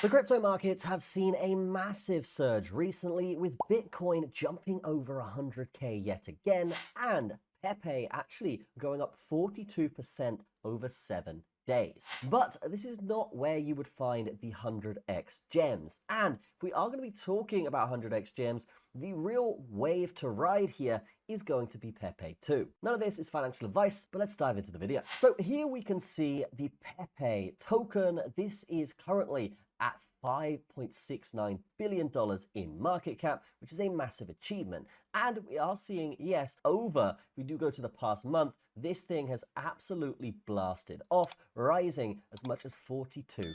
The crypto markets have seen a massive surge recently, with Bitcoin jumping over 100K yet again, and Pepe actually going up 42% over 7 days. But this is not where you would find the 100x gems. And if we are going to be talking about 100x gems, the real wave to ride here is going to be Pepeto. None of this is financial advice, but let's dive into the video. So here we can see the Pepe token. This is currently at $5.69 billion in market cap, which is a massive achievement. And we are seeing, yes, if we do go to the past month, this thing has absolutely blasted off, rising as much as 42%.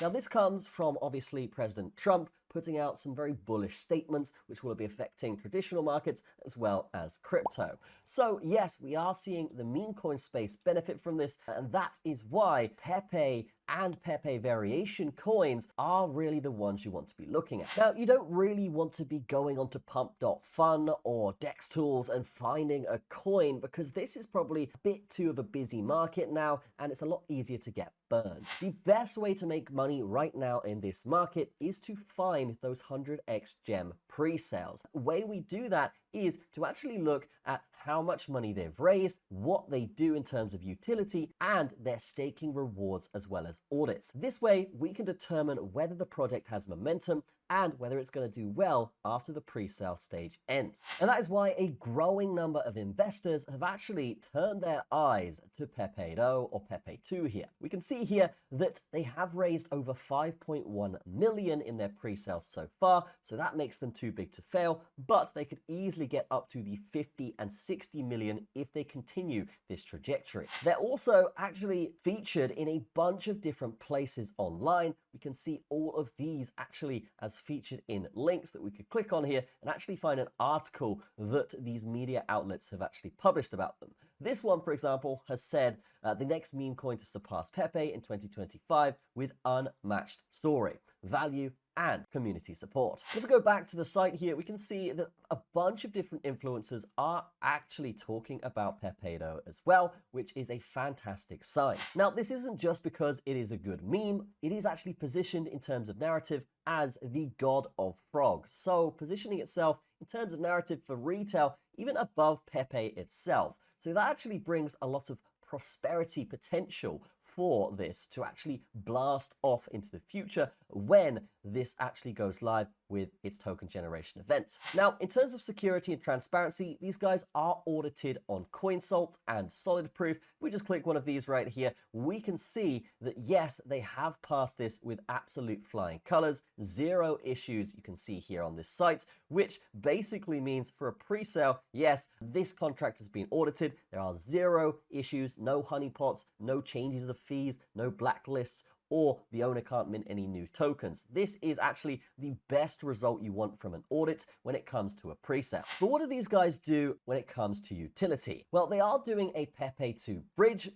Now, this comes from, obviously, President Trump putting out some very bullish statements, which will be affecting traditional markets as well as crypto. So, yes, we are seeing the meme coin space benefit from this, and that is why Pepe and Pepe variation coins are really the ones you want to be looking at. Now, you don't really want to be going onto pump.fun or Dex Tools and finding a coin, because this is probably a bit too of a busy market now, and it's a lot easier to get burned. The best way to make money right now in this market is to find those 100x gem pre-sales. The way we do that is to actually look at how much money they've raised, what they do in terms of utility, and their staking rewards as well as audits. This way, we can determine whether the project has momentum and whether it's going to do well after the pre-sale stage ends. And that is why a growing number of investors have actually turned their eyes to Pepeto or Pepeto here. We can see here that they have raised over 5.1 million in their pre-sales so far, so that makes them too big to fail, but they could easily get up to the 50 and 60 million if they continue this trajectory. They're also actually featured in a bunch of different places online. We can see all of these actually as featured in links that we could click on here and actually find an article that these media outlets have actually published about them. This one, for example, has said the next meme coin to surpass Pepe in 2025 with unmatched story, value, and community support. If we go back to the site here, we can see that a bunch of different influencers are actually talking about Pepeto as well, which is a fantastic sign. Now, this isn't just because it is a good meme, it is actually positioned in terms of narrative as the god of frogs. So positioning itself in terms of narrative for retail, even above Pepe itself. So that actually brings a lot of prosperity potential for this to actually blast off into the future when this actually goes live with its token generation event. Now, in terms of security and transparency, these guys are audited on CoinSalt and Solid Proof. If we just click one of these right here, we can see that yes, they have passed this with absolute flying colors, 0 issues you can see here on this site, which basically means for a pre-sale, yes, this contract has been audited. There are 0 issues, no honeypots, no changes of fees, no blacklists, or the owner can't mint any new tokens. This is actually the best result you want from an audit when it comes to a pre-sale. But what do these guys do when it comes to utility? Well, they are doing a Pepe2 bridge,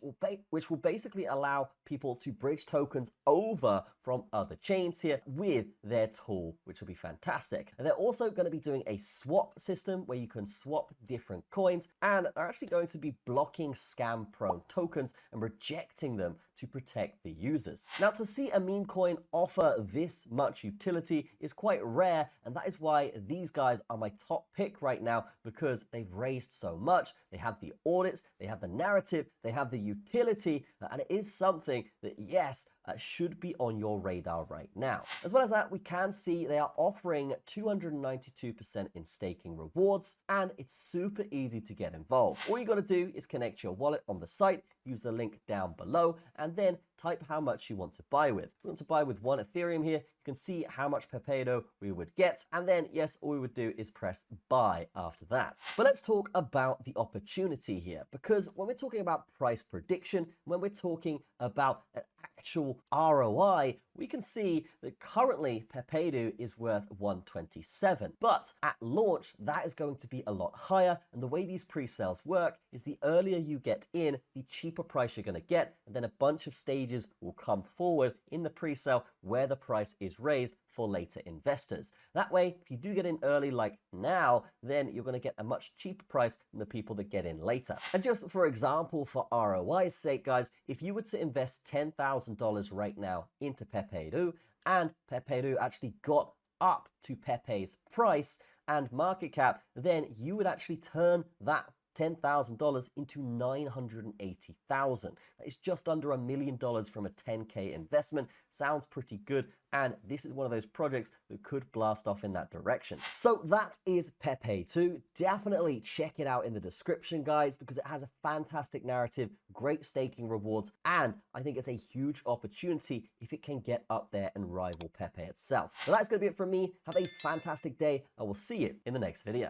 which will basically allow people to bridge tokens over from other chains here with their tool, which will be fantastic. And they're also going to be doing a swap system where you can swap different coins, and they're actually going to be blocking scam-prone tokens and rejecting them to protect the users. Now, to see a meme coin offer this much utility is quite rare, and that is why these guys are my top pick right now, because they've raised so much. They have the audits, they have the narrative, they have the utility, and it is something that, yes, should be on your radar right now. As well as that, we can see they are offering 292% in staking rewards, and it's super easy to get involved. All you got to do is connect your wallet on the site, use the link down below, and then type how much you want to buy with. If we want to buy with 1 Ethereum here, you can see how much Pepeto we would get, and then yes, all we would do is press buy after that. But let's talk about the opportunity here, because when we're talking about price prediction, when we're talking about an actual ROI, we can see that currently Pepeto is worth 127, but at launch that is going to be a lot higher. And the way these pre-sales work is the earlier you get in, the cheaper price you're going to get, and then a bunch of stages stages will come forward in the pre-sale where the price is raised for later investors. That way, if you do get in early like now, then you're going to get a much cheaper price than the people that get in later. And just for example, for ROI's sake, guys, if you were to invest $10,000 right now into Pepeto, and Pepeto actually got up to Pepe's price and market cap, then you would actually turn that $10,000 into $980,000. That is just under $1 million from a 10K investment. Sounds pretty good, and this is one of those projects that could blast off in that direction. So that is Pepeto. Definitely check it out in the description, guys, because it has a fantastic narrative, great staking rewards, and I think it's a huge opportunity if it can get up there and rival Pepe itself. So that's going to be it from me. Have a fantastic day. I will see you in the next video.